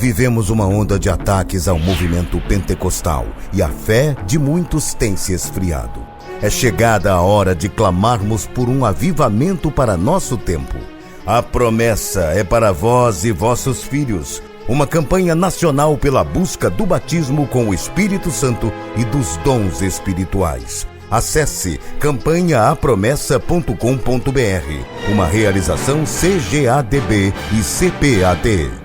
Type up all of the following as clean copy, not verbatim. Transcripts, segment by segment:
Vivemos uma onda de ataques ao movimento pentecostal e a fé de muitos tem se esfriado. É chegada a hora de clamarmos por um avivamento para nosso tempo. A promessa é para vós e vossos filhos, uma campanha nacional pela busca do batismo com o Espírito Santo e dos dons espirituais. Acesse campanhaapromessa.com.br, uma realização CGADB e CPAD.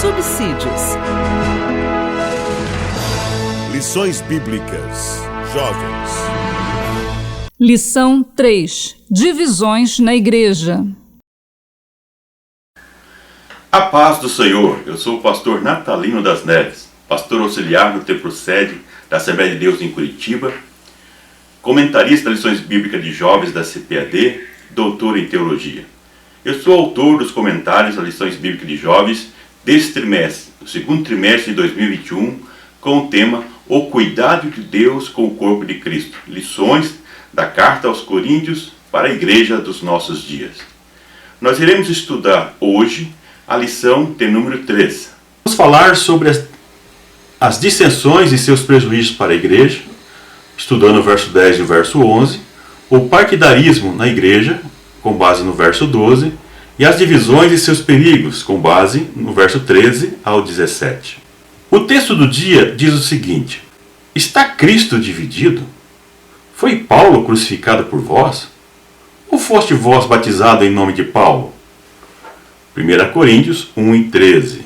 Subsídios. Lições Bíblicas. Jovens. Lição 3. Divisões na Igreja. A paz do Senhor. Eu sou o pastor Natalino das Neves, pastor auxiliar no templo sede da Assembleia de Deus em Curitiba, comentarista das Lições Bíblicas de Jovens da CPAD, doutor em Teologia. Eu sou autor dos comentários das Lições Bíblicas de Jovens deste trimestre, o segundo trimestre de 2021, com o tema O Cuidado de Deus com o Corpo de Cristo. Lições da Carta aos Coríntios para a Igreja dos nossos dias. Nós iremos estudar hoje a lição de número 3. Vamos falar sobre as dissensões e seus prejuízos para a Igreja, estudando o verso 10 e o verso 11, o partidarismo na Igreja, com base no verso 12, e as divisões e seus perigos, com base no verso 13 ao 17. O texto do dia diz o seguinte: Está Cristo dividido? Foi Paulo crucificado por vós? Ou foste vós batizado em nome de Paulo? 1 Coríntios 1 e 13.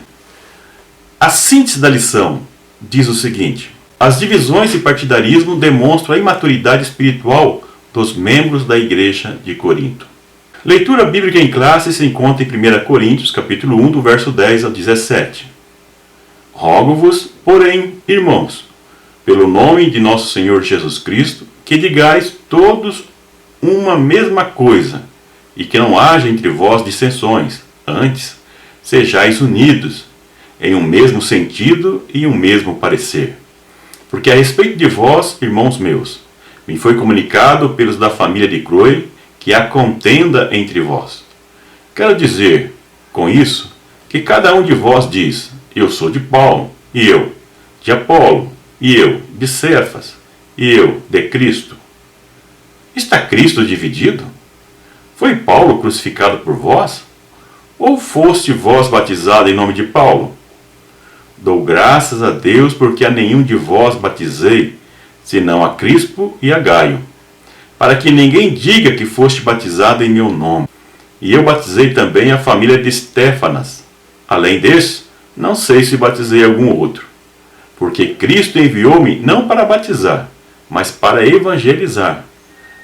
A síntese da lição diz o seguinte: as divisões e partidarismo demonstram a imaturidade espiritual dos membros da igreja de Corinto. Leitura bíblica em classe se encontra em 1 Coríntios, capítulo 1, do verso 10 ao 17. Rogo-vos, porém, irmãos, pelo nome de nosso Senhor Jesus Cristo, que digais todos uma mesma coisa, e que não haja entre vós dissensões, antes, sejais unidos, em um mesmo sentido e um mesmo parecer. Porque a respeito de vós, irmãos meus, me foi comunicado pelos da família de Chloe, que há contenda entre vós. Quero dizer, com isso, que cada um de vós diz: eu sou de Paulo, e eu de Apolo, e eu de Cefas, e eu de Cristo. Está Cristo dividido? Foi Paulo crucificado por vós? Ou foste vós batizado em nome de Paulo? Dou graças a Deus porque a nenhum de vós batizei, senão a Crispo e a Gaio, para que ninguém diga que foste batizado em meu nome. E eu batizei também a família de Estéfanas. Além desse, não sei se batizei algum outro. Porque Cristo enviou-me não para batizar, mas para evangelizar,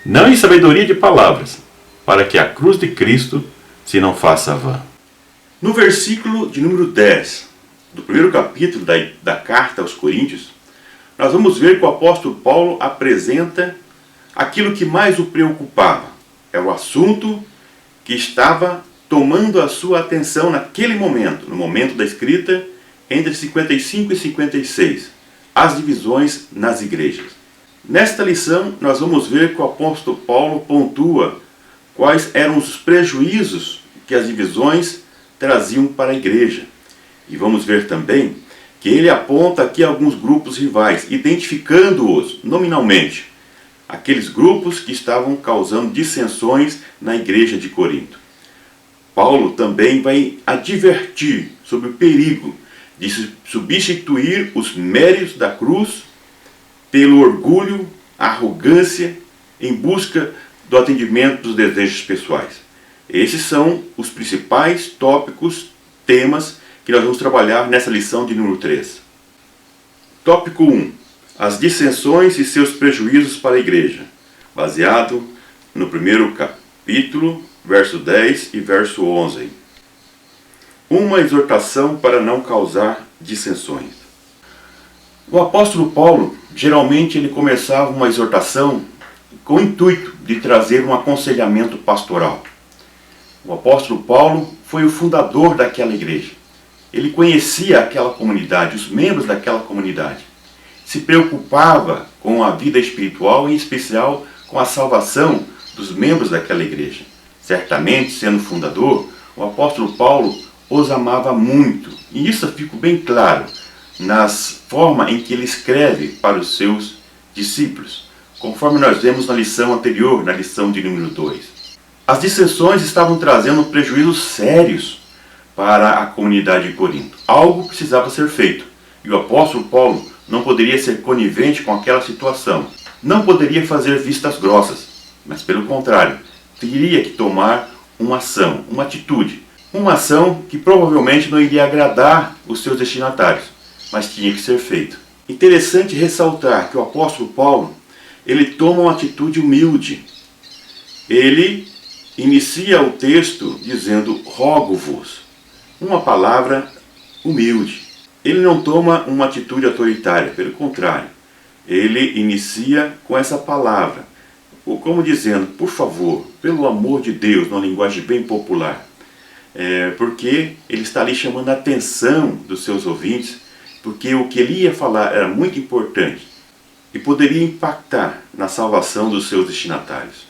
não em sabedoria de palavras, para que a cruz de Cristo se não faça vã. No versículo de número 10, do primeiro capítulo da Carta aos Coríntios, nós vamos ver que o apóstolo Paulo apresenta aquilo que mais o preocupava. É o assunto que estava tomando a sua atenção naquele momento, no momento da escrita, entre 55 e 56, as divisões nas igrejas. Nesta lição, nós vamos ver que o apóstolo Paulo pontua quais eram os prejuízos que as divisões traziam para a igreja. E vamos ver também que ele aponta aqui alguns grupos rivais, identificando-os nominalmente, aqueles grupos que estavam causando dissensões na igreja de Corinto. Paulo também vai advertir sobre o perigo de substituir os méritos da cruz pelo orgulho, arrogância, em busca do atendimento dos desejos pessoais. Esses são os principais tópicos, temas que nós vamos trabalhar nessa lição de número 3. Tópico 1. As dissensões e seus prejuízos para a igreja, baseado no primeiro capítulo, verso 10 e verso 11. Uma exortação para não causar dissensões. O apóstolo Paulo, geralmente ele começava uma exortação com o intuito de trazer um aconselhamento pastoral. O apóstolo Paulo foi o fundador daquela igreja. Ele conhecia aquela comunidade, os membros daquela comunidade. Se preocupava com a vida espiritual, em especial com a salvação dos membros daquela igreja. Certamente, sendo fundador, o apóstolo Paulo os amava muito. E isso fica bem claro na forma em que ele escreve para os seus discípulos, conforme nós vemos na lição anterior, na lição de número 2. As dissensões estavam trazendo prejuízos sérios para a comunidade de Corinto. Algo precisava ser feito. E o apóstolo Paulo não poderia ser conivente com aquela situação. Não poderia fazer vistas grossas, mas pelo contrário, teria que tomar uma ação, uma atitude. Uma ação que provavelmente não iria agradar os seus destinatários, mas tinha que ser feito. Interessante ressaltar que o apóstolo Paulo, ele toma uma atitude humilde. Ele inicia o texto dizendo, rogo-vos. Uma palavra humilde. Ele não toma uma atitude autoritária, pelo contrário. Ele inicia com essa palavra, como dizendo, por favor, pelo amor de Deus, numa linguagem bem popular. Porque ele está ali chamando a atenção dos seus ouvintes, porque o que ele ia falar era muito importante e poderia impactar na salvação dos seus destinatários.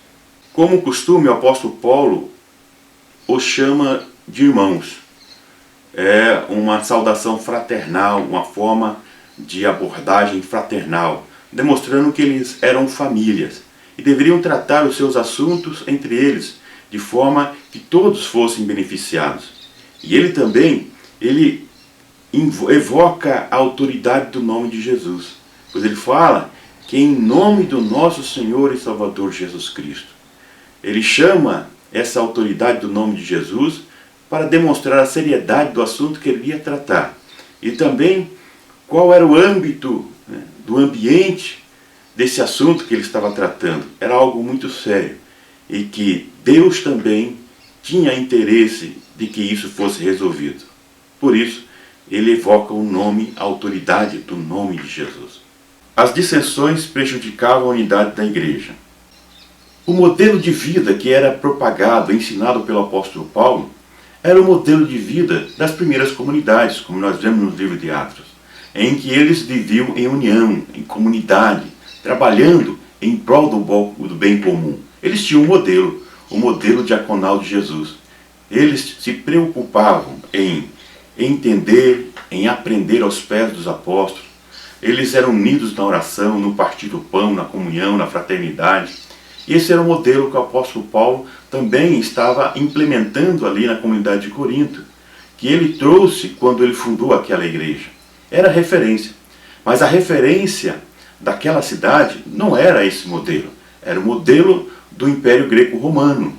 Como costume, o apóstolo Paulo os chama de irmãos. É uma saudação fraternal, uma forma de abordagem fraternal, demonstrando que eles eram famílias e deveriam tratar os seus assuntos entre eles, de forma que todos fossem beneficiados. E ele também, ele evoca a autoridade do nome de Jesus, pois ele fala que em nome do nosso Senhor e Salvador Jesus Cristo. Ele chama essa autoridade do nome de Jesus para demonstrar a seriedade do assunto que ele ia tratar. E também qual era o âmbito, do ambiente desse assunto que ele estava tratando. Era algo muito sério. E que Deus também tinha interesse de que isso fosse resolvido. Por isso, ele evoca o nome, a autoridade do nome de Jesus. As dissensões prejudicavam a unidade da igreja. O modelo de vida que era propagado, ensinado pelo apóstolo Paulo, era o modelo de vida das primeiras comunidades, como nós vemos no livro de Atos, em que eles viviam em união, em comunidade, trabalhando em prol do bem comum. Eles tinham um modelo, o modelo diaconal de Jesus. Eles se preocupavam em entender, em aprender aos pés dos apóstolos. Eles eram unidos na oração, no partir do pão, na comunhão, na fraternidade. E esse era o modelo que o apóstolo Paulo também estava implementando ali na comunidade de Corinto, que ele trouxe quando ele fundou aquela igreja. Era referência. Mas a referência daquela cidade não era esse modelo. Era o modelo do Império Greco-Romano.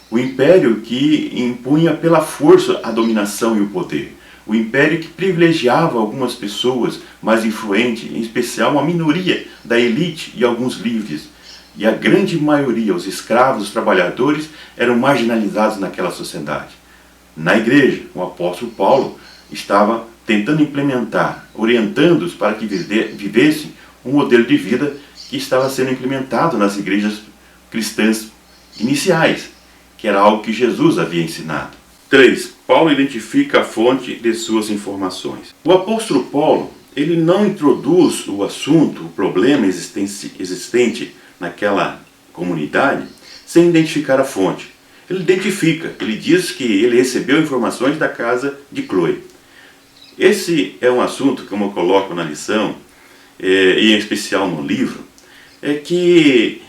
O império que impunha pela força a dominação e o poder. O império que privilegiava algumas pessoas mais influentes, em especial uma minoria da elite e alguns livres. E a grande maioria, os escravos, os trabalhadores, eram marginalizados naquela sociedade. Na igreja, o apóstolo Paulo estava tentando implementar, orientando-os para que vivessem um modelo de vida que estava sendo implementado nas igrejas cristãs iniciais, que era algo que Jesus havia ensinado. 3. Paulo identifica a fonte de suas informações. O apóstolo Paulo, ele não introduz o assunto, o problema existente naquela comunidade, sem identificar a fonte. Ele identifica, ele diz que ele recebeu informações da casa de Cloe. Esse é um assunto, como eu coloco na lição, e em especial no livro, que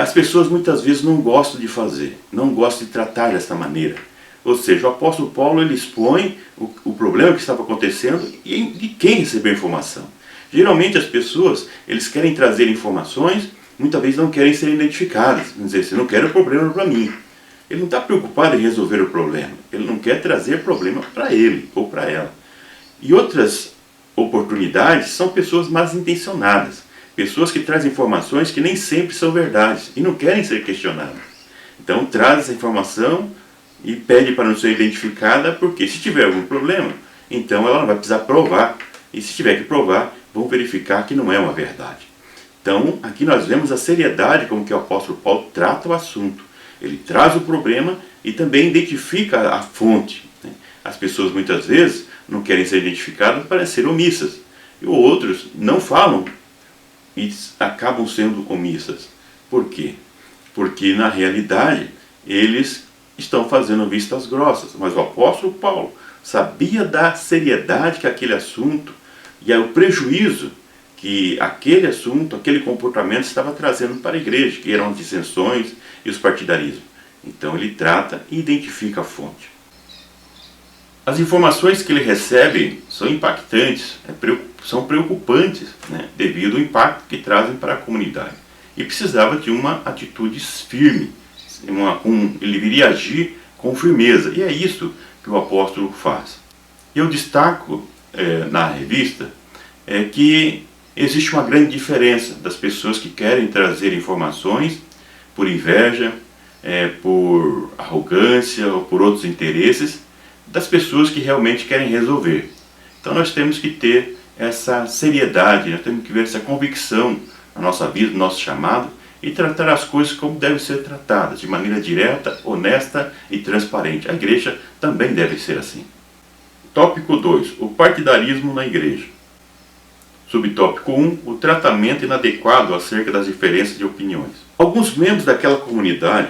as pessoas muitas vezes não gostam de fazer, não gostam de tratar dessa maneira. Ou seja, o apóstolo Paulo ele expõe o problema que estava acontecendo e de quem recebeu a informação. Geralmente as pessoas, eles querem trazer informações, muitas vezes não querem ser identificadas. Quer dizer, você não quer o problema para mim. Ele não está preocupado em resolver o problema. Ele não quer trazer problema para ele ou para ela. E outras oportunidades são pessoas mal intencionadas. Pessoas que trazem informações que nem sempre são verdades e não querem ser questionadas. Então traz essa informação e pede para não ser identificada, porque se tiver algum problema, então ela não vai precisar provar, e se tiver que provar, vão verificar que não é uma verdade. Então, aqui nós vemos a seriedade com que o apóstolo Paulo trata o assunto. Ele traz o problema e também identifica a fonte. As pessoas muitas vezes não querem ser identificadas para ser omissas, e outros não falam e acabam sendo omissas. Por quê? Porque na realidade eles estão fazendo vistas grossas, mas o apóstolo Paulo sabia da seriedade que aquele assunto e o prejuízo que aquele assunto, aquele comportamento estava trazendo para a igreja, que eram as dissensões e os partidarismos. Então ele trata e identifica a fonte. As informações que ele recebe são impactantes, são preocupantes, devido ao impacto que trazem para a comunidade. E precisava de uma atitude firme, ele viria agir com firmeza, e é isso que o apóstolo faz. Eu destaco na revista que existe uma grande diferença das pessoas que querem trazer informações por inveja, por arrogância ou por outros interesses, das pessoas que realmente querem resolver. Então nós temos que ter essa seriedade, nós temos que ver essa convicção na nossa vida, no nosso chamado, e tratar as coisas como devem ser tratadas, de maneira direta, honesta e transparente. A igreja também deve ser assim. Tópico 2. O partidarismo na igreja. Subtópico 1. O tratamento inadequado acerca das diferenças de opiniões. Alguns membros daquela comunidade,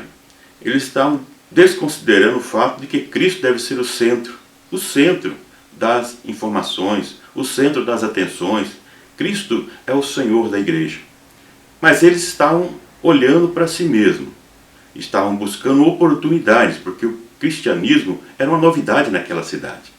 eles estavam desconsiderando o fato de que Cristo deve ser o centro das informações, o centro das atenções. Cristo é o Senhor da igreja. Mas eles estavam olhando para si mesmos, estavam buscando oportunidades, porque o cristianismo era uma novidade naquela cidade.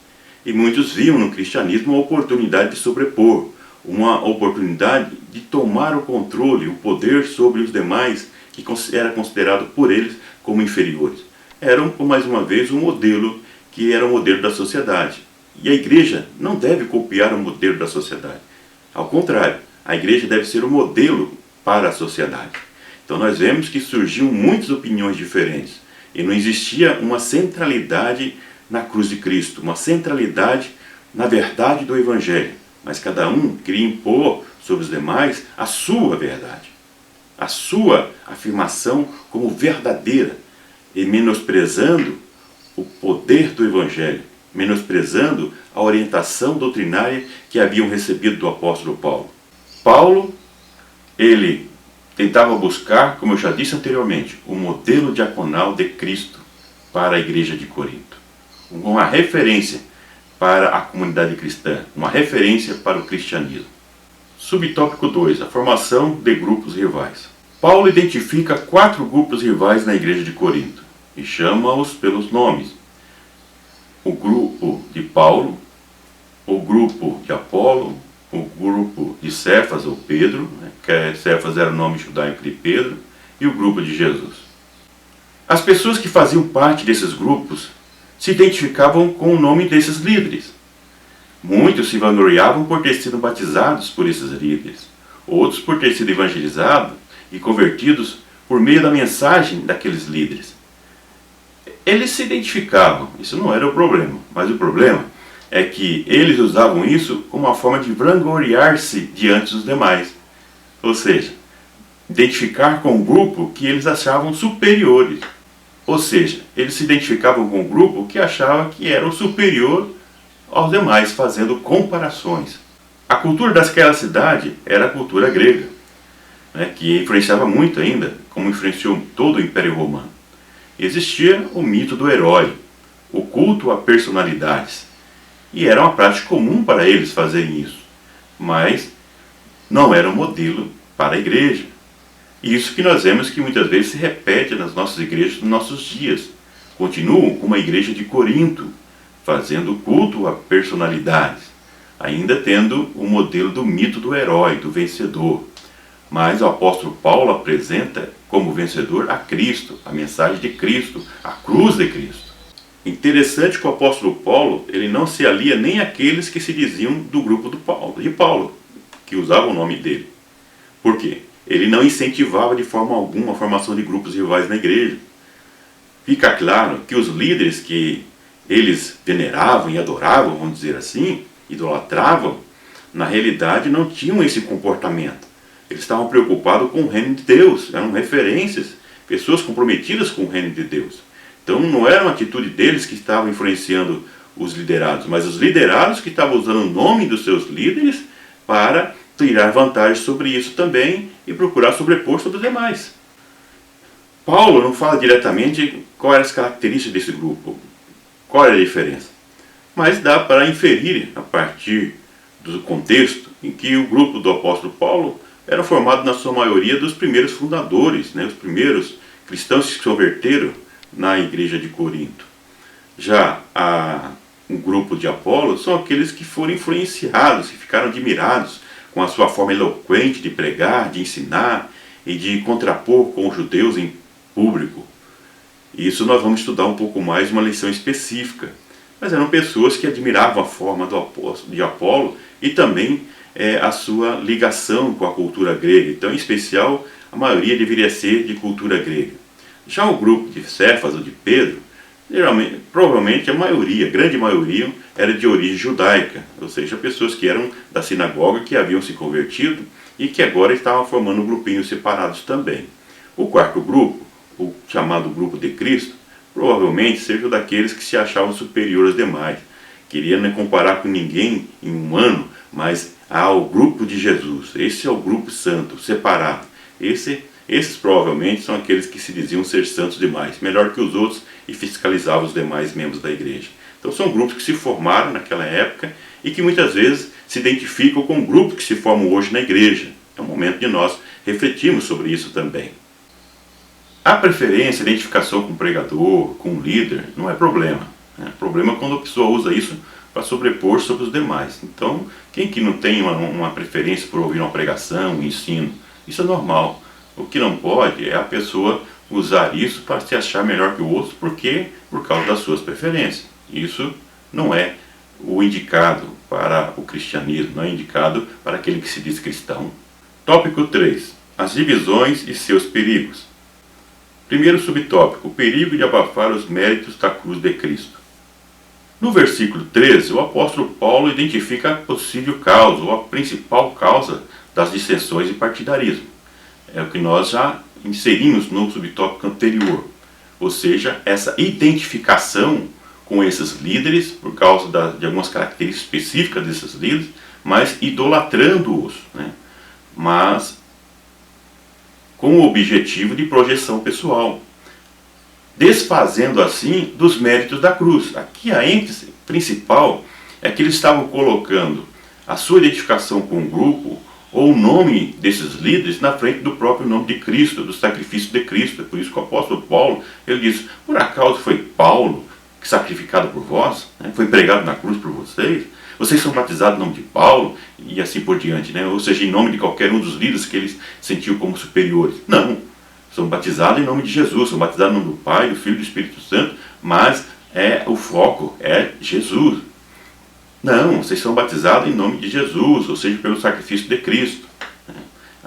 E muitos viam no cristianismo uma oportunidade de sobrepor, uma oportunidade de tomar o controle, o poder sobre os demais, que era considerado por eles como inferiores. Eram, mais uma vez, um modelo que era o modelo da sociedade. E a igreja não deve copiar o modelo da sociedade. Ao contrário, a igreja deve ser o modelo para a sociedade. Então nós vemos que surgiam muitas opiniões diferentes e não existia uma centralidade na cruz de Cristo, uma centralidade na verdade do Evangelho, mas cada um queria impor sobre os demais a sua verdade, a sua afirmação como verdadeira, e menosprezando o poder do Evangelho, menosprezando a orientação doutrinária que haviam recebido do apóstolo Paulo. Paulo, ele tentava buscar, como eu já disse anteriormente, o modelo diaconal de Cristo para a igreja de Corinto. Uma referência para a comunidade cristã, uma referência para o cristianismo. Subtópico 2. A formação de grupos rivais. Paulo identifica 4 grupos rivais na igreja de Corinto e chama-os pelos nomes. O grupo de Paulo, o grupo de Apolo, o grupo de Cefas ou Pedro, que Cefas era o nome judaico de Pedro, e o grupo de Jesus. As pessoas que faziam parte desses grupos se identificavam com o nome desses líderes. Muitos se vangloriavam por ter sido batizados por esses líderes, outros por ter sido evangelizados e convertidos por meio da mensagem daqueles líderes. Eles se identificavam, isso não era o problema, mas o problema é que eles usavam isso como uma forma de vangloriar-se diante dos demais. Ou seja, identificar com um grupo que eles achavam superiores. Ou seja, eles se identificavam com um grupo que achava que era o superior aos demais, fazendo comparações. A cultura daquela cidade era a cultura grega, que influenciava muito ainda, como influenciou todo o Império Romano. Existia o mito do herói, o culto a personalidades. E era uma prática comum para eles fazerem isso. Mas não era um modelo para a igreja. E isso que nós vemos que muitas vezes se repete nas nossas igrejas nos nossos dias. Continuam como a igreja de Corinto, fazendo culto a personalidades, ainda tendo o modelo do mito do herói, do vencedor. Mas o apóstolo Paulo apresenta como vencedor a Cristo, a mensagem de Cristo, a cruz de Cristo. Interessante que o apóstolo Paulo, ele não se alia nem àqueles que se diziam do grupo de Paulo, que usavam o nome dele. Por quê? Ele não incentivava de forma alguma a formação de grupos rivais na igreja. fica claro que os líderes que eles veneravam e adoravam, vamos dizer assim, idolatravam, na realidade não tinham esse comportamento. Eles estavam preocupados com o reino de Deus, eram referências, pessoas comprometidas com o reino de Deus. Então não era uma atitude deles que estava influenciando os liderados, mas os liderados que estavam usando o nome dos seus líderes para tirar vantagem sobre isso também e procurar sobrepor sobre os demais. Paulo não fala diretamente quais eram as características desse grupo, qual era a diferença, mas dá para inferir a partir do contexto em que o grupo do apóstolo Paulo era formado na sua maioria dos primeiros fundadores, os primeiros cristãos que se converteram na igreja de Corinto. Já um grupo de Apolo são aqueles que foram influenciados, que ficaram admirados com a sua forma eloquente de pregar, de ensinar e de contrapor com os judeus em público. Isso nós vamos estudar um pouco mais uma lição específica. Mas eram pessoas que admiravam a forma de Apolo e também a sua ligação com a cultura grega. Então, em especial, a maioria deveria ser de cultura grega. Já o grupo de Cefas ou de Pedro, provavelmente a grande maioria, era de origem judaica, ou seja, pessoas que eram da sinagoga, que haviam se convertido e que agora estavam formando grupinhos separados também. O quarto grupo, o chamado grupo de Cristo, provavelmente seja daqueles que se achavam superiores aos demais. Queria não comparar com ninguém em um ano, mas ao grupo de Jesus. Esse é o grupo santo, separado. Esses provavelmente são aqueles que se diziam ser santos demais, melhor que os outros, e fiscalizavam os demais membros da igreja. Então são grupos que se formaram naquela época e que muitas vezes se identificam com grupos que se formam hoje na igreja. É o momento de nós refletirmos sobre isso também. A preferência, a identificação com o pregador, com o líder, não é problema. O problema é quando a pessoa usa isso para sobrepor sobre os demais. Então, quem que não tem uma preferência por ouvir uma pregação, um ensino? Isso é normal. O que não pode é a pessoa usar isso para se achar melhor que o outro, por causa das suas preferências. Isso não é o indicado para o cristianismo, não é indicado para aquele que se diz cristão. Tópico 3. As divisões e seus perigos. Primeiro subtópico, o perigo de abafar os méritos da cruz de Cristo. No versículo 13, o apóstolo Paulo identifica a possível causa, ou a principal causa das dissensões e partidarismo. É o que nós já inserimos no subtópico anterior. Ou seja, essa identificação com esses líderes, por causa de algumas características específicas desses líderes, mas idolatrando-os, mas com o objetivo de projeção pessoal, desfazendo assim dos méritos da cruz. Aqui a ênfase principal é que eles estavam colocando a sua identificação com o grupo ou o nome desses líderes na frente do próprio nome de Cristo, do sacrifício de Cristo. É por isso que o apóstolo Paulo, ele diz: por acaso foi Paulo sacrificado por vós? Foi pregado na cruz por vocês? Vocês são batizados em nome de Paulo? E assim por diante, ou seja, em nome de qualquer um dos líderes que eles sentiam como superiores. Não, são batizados em nome de Jesus, são batizados em nome do Pai, do Filho e do Espírito Santo, mas o foco é Jesus. Não, vocês são batizados em nome de Jesus, ou seja, pelo sacrifício de Cristo.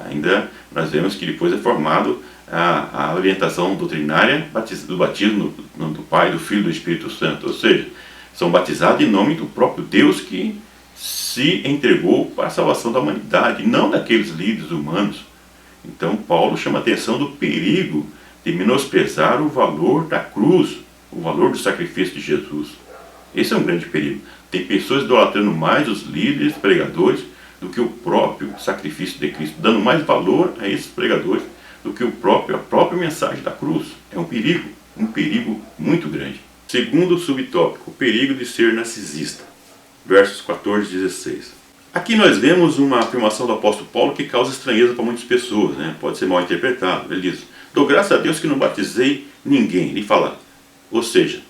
Ainda nós vemos que depois é formado a orientação doutrinária do batismo no nome do Pai, do Filho e do Espírito Santo. Ou seja, são batizados em nome do próprio Deus que se entregou para a salvação da humanidade, não daqueles líderes humanos. Então Paulo chama a atenção do perigo de menosprezar o valor da cruz, o valor do sacrifício de Jesus. Esse é um grande perigo. Tem pessoas idolatrando mais os líderes, pregadores, do que o próprio sacrifício de Cristo, dando mais valor a esses pregadores do que a própria mensagem da cruz. É um perigo muito grande. Segundo subtópico, o perigo de ser narcisista. Versos 14 e 16. Aqui nós vemos uma afirmação do apóstolo Paulo que causa estranheza para muitas pessoas, pode ser mal interpretado. Ele diz: dou graças a Deus que não batizei ninguém. Ele fala, ou seja,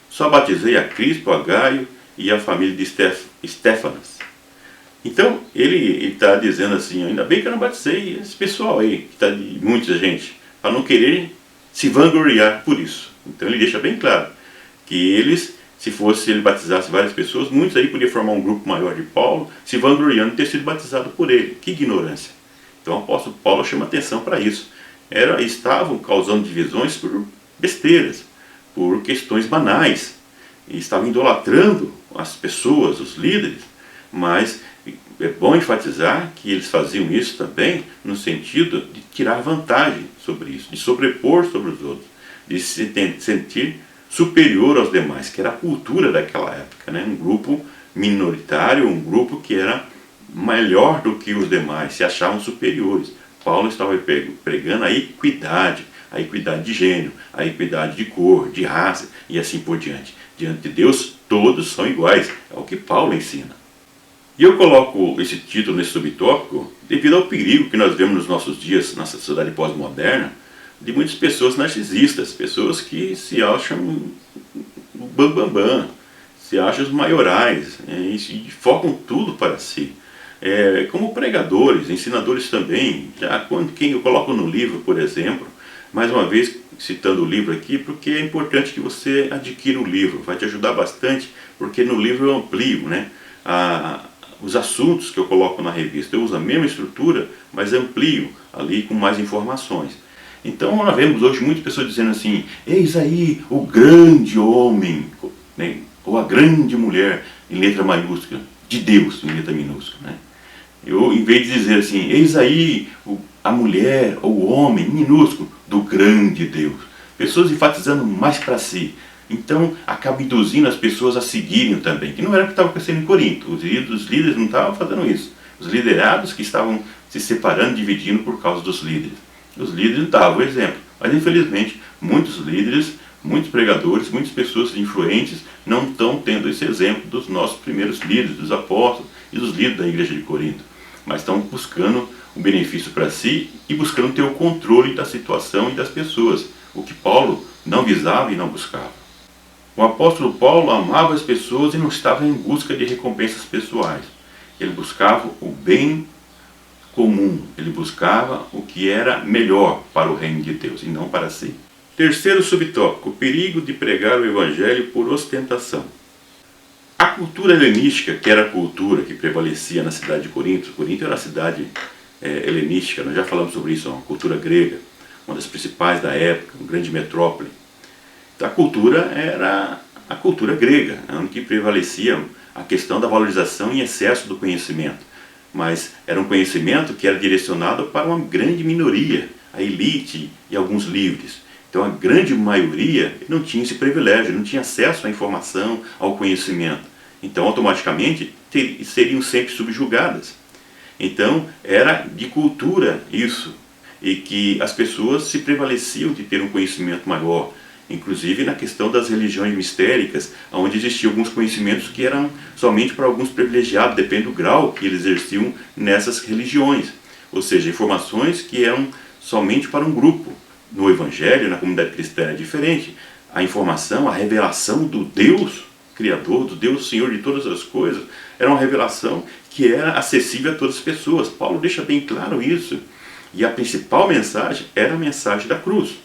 só batizei a Crispo, a Gaio e a família de Estéfanas. Então, ele está dizendo assim: ainda bem que eu não batizei esse pessoal aí, que está de muita gente, para não querer se vangloriar por isso. Então ele deixa bem claro que se ele batizasse várias pessoas, muitos aí podiam formar um grupo maior de Paulo, se vangloriando de ter sido batizado por ele. Que ignorância! Então o apóstolo Paulo chama atenção para isso. Estavam causando divisões por besteiras, por questões banais. E estavam idolatrando as pessoas, os líderes, mas é bom enfatizar que eles faziam isso também no sentido de tirar vantagem sobre isso, de sobrepor sobre os outros, de se sentir superior aos demais, que era a cultura daquela época, né? Um grupo minoritário, um grupo que era melhor do que os demais, se achavam superiores. Paulo estava pregando a equidade de gênero, a equidade de cor, de raça e assim por diante. Diante de Deus, todos são iguais, é o que Paulo ensina. E eu coloco esse título nesse subtópico devido ao perigo que nós vemos nos nossos dias, na sociedade pós-moderna, de muitas pessoas narcisistas, pessoas que se acham o bambambam, se acham os maiorais, e focam tudo para si. Como pregadores, ensinadores também, quem eu coloco no livro, por exemplo, mais uma vez citando o livro aqui, porque é importante que você adquira o livro, vai te ajudar bastante, porque no livro eu amplio, né, os assuntos que eu coloco na revista. Eu uso a mesma estrutura, mas amplio ali com mais informações. Então nós vemos hoje muitas pessoas dizendo assim: eis aí o grande homem, né, ou a grande mulher, em letra maiúscula, de Deus, em letra minúscula, né? Eu, em vez de dizer assim, eis aí a mulher ou o homem, minúsculo, do grande Deus. Pessoas enfatizando mais para si. Então acaba induzindo as pessoas a seguirem também, que não era o que estava acontecendo em Corinto. Os líderes não estavam fazendo isso. Os liderados que estavam se separando, dividindo por causa dos líderes. Os líderes davam o exemplo. Mas infelizmente, muitos líderes, muitos pregadores, muitas pessoas influentes não estão tendo esse exemplo dos nossos primeiros líderes, dos apóstolos e dos líderes da igreja de Corinto. Mas estão buscando o benefício para si e buscando ter o controle da situação e das pessoas, o que Paulo não visava e não buscava. O apóstolo Paulo amava as pessoas e não estava em busca de recompensas pessoais. Ele buscava o bem comum, ele buscava o que era melhor para o reino de Deus e não para si. Terceiro subtópico: o perigo de pregar o evangelho por ostentação. A cultura helenística, que era a cultura que prevalecia na cidade de Corinto, Corinto era a cidade helenística, nós já falamos sobre isso, uma cultura grega, uma das principais da época, uma grande metrópole. A cultura era a cultura grega, onde prevalecia a questão da valorização em excesso do conhecimento. Mas era um conhecimento que era direcionado para uma grande minoria, a elite e alguns livres. Então a grande maioria não tinha esse privilégio, não tinha acesso à informação, ao conhecimento. Então automaticamente seriam sempre subjugadas. Então era de cultura isso, e que as pessoas se prevaleciam de ter um conhecimento maior. Inclusive na questão das religiões mistéricas, onde existiam alguns conhecimentos que eram somente para alguns privilegiados, depende do grau que eles exerciam nessas religiões. Ou seja, informações que eram somente para um grupo. No Evangelho, na comunidade cristã é diferente. A informação, a revelação do Deus Criador, do Deus Senhor de todas as coisas, era uma revelação que era acessível a todas as pessoas. Paulo deixa bem claro isso. E a principal mensagem era a mensagem da cruz,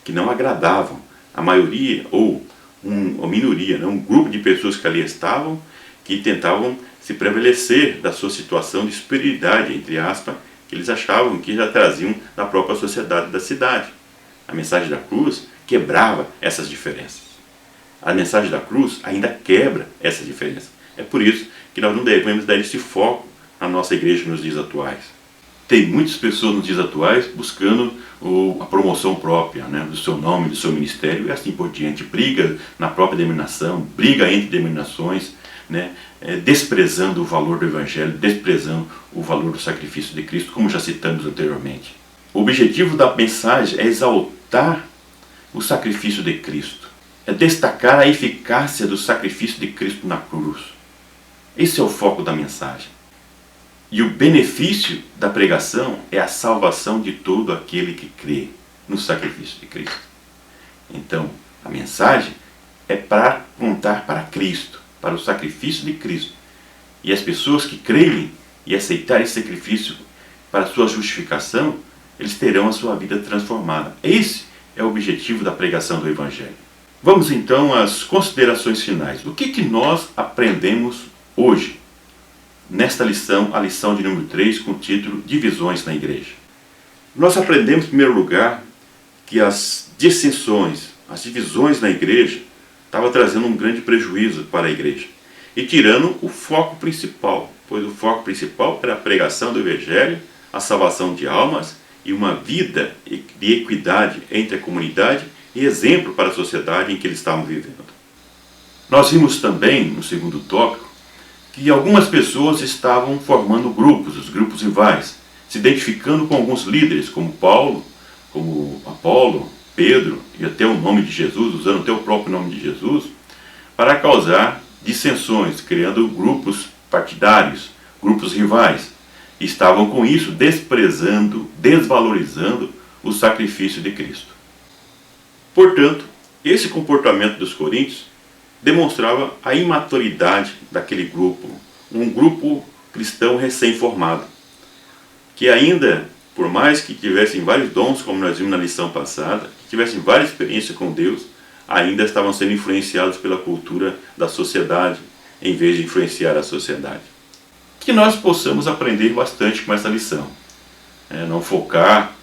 que não agradavam a maioria ou uma minoria, né? Um grupo de pessoas que ali estavam, que tentavam se prevalecer da sua situação de superioridade, entre aspas, que eles achavam que já traziam da própria sociedade da cidade. A mensagem da cruz quebrava essas diferenças. A mensagem da cruz ainda quebra essa diferença. É por isso que nós não devemos dar esse foco na nossa igreja nos dias atuais. Tem muitas pessoas nos dias atuais buscando a promoção própria, né, do seu nome, do seu ministério e assim por diante. Briga na própria denominação, briga entre denominações, né, desprezando o valor do Evangelho, desprezando o valor do sacrifício de Cristo, como já citamos anteriormente. O objetivo da mensagem é exaltar o sacrifício de Cristo, é destacar a eficácia do sacrifício de Cristo na cruz. Esse é o foco da mensagem. E o benefício da pregação é a salvação de todo aquele que crê no sacrifício de Cristo. Então, a mensagem é para apontar para Cristo, para o sacrifício de Cristo. E as pessoas que creem e aceitarem esse sacrifício para a sua justificação, eles terão a sua vida transformada. Esse é o objetivo da pregação do Evangelho. Vamos então às considerações finais. O que nós aprendemos hoje? Nesta lição, a lição de número 3, com o título Divisões na Igreja. Nós aprendemos, em primeiro lugar, que as dissensões, as divisões na igreja estavam trazendo um grande prejuízo para a igreja e tirando o foco principal, pois o foco principal era a pregação do Evangelho, a salvação de almas e uma vida de equidade entre a comunidade e exemplo para a sociedade em que eles estavam vivendo. Nós vimos também, no segundo tópico, que algumas pessoas estavam formando grupos, os grupos rivais, se identificando com alguns líderes, como Paulo, como Apolo, Pedro e até o nome de Jesus, usando até o próprio nome de Jesus, para causar dissensões, criando grupos partidários, grupos rivais. E estavam com isso desprezando, desvalorizando o sacrifício de Cristo. Portanto, esse comportamento dos coríntios demonstrava a imaturidade daquele grupo, um grupo cristão recém-formado, que ainda, por mais que tivessem vários dons, como nós vimos na lição passada, que tivessem várias experiências com Deus, ainda estavam sendo influenciados pela cultura da sociedade, em vez de influenciar a sociedade. Que nós possamos aprender bastante com essa lição. Não focar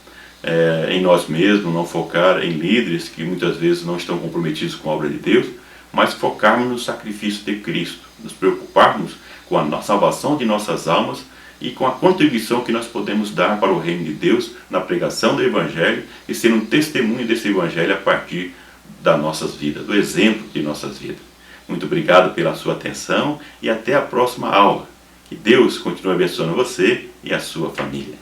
em nós mesmos, não focar em líderes que muitas vezes não estão comprometidos com a obra de Deus, mas focarmos no sacrifício de Cristo, nos preocuparmos com a salvação de nossas almas e com a contribuição que nós podemos dar para o reino de Deus na pregação do Evangelho e ser um testemunho desse Evangelho a partir das nossas vidas, do exemplo de nossas vidas. Muito obrigado pela sua atenção e até a próxima aula. Que Deus continue abençoando você e a sua família.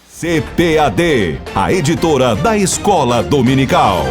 CPAD, a editora da Escola Dominical.